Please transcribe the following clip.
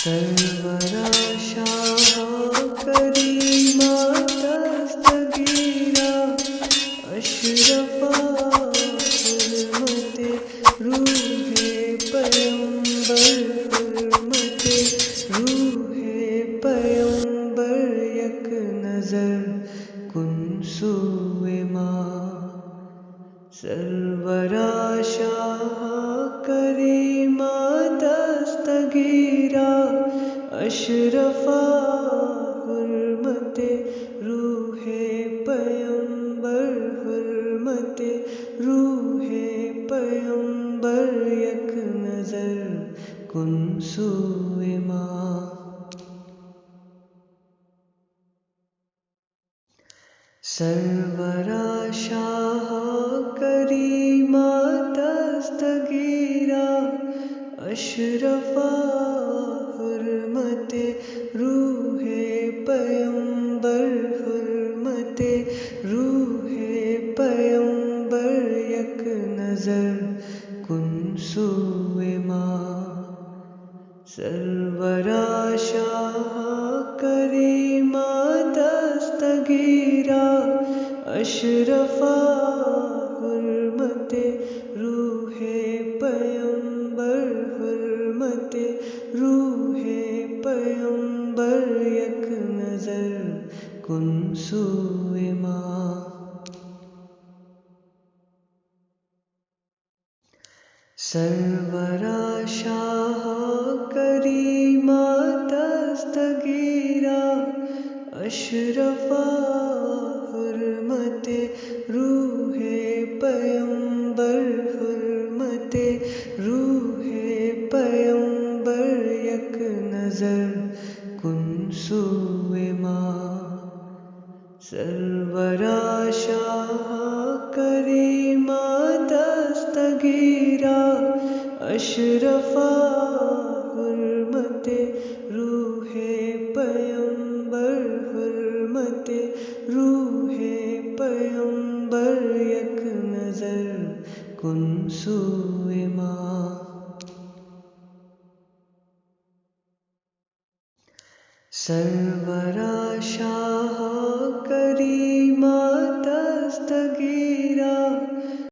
سرورا شاہ کریما دستگیرا اشرفا حرمت روح پیمبر حرمت روح پیمبر یک نظر کن سوئے ماں سرورا شاہ کریما دستگیرا اشرفا حرمت روح پیمبر حرمت روح پیمبر یک نظر کن سوئے ماں سرورا شاہ کریما دستگیرا اشرفا حرمت روح پیمبر حرمت روح پیمبر یک نظر کن سوئے ماں سرورا شاہ کریما دستگیرا اشرفا حرمت روح پیمبر حرمت روح پیمبر یک نظر کن سوئے ماں سرورا شاہ کریما دستگیرا اشرفا حرمت روح پیمبر حرمت روح پیمبر یک نظر کن سوئے ماں سرورا شاہ کریما دستگیرا اشرفا حرمت روح پیمبر حرمت روح پیمبر یک نظر کن سوئے ماں سرورا شاہ کریما دستگیرا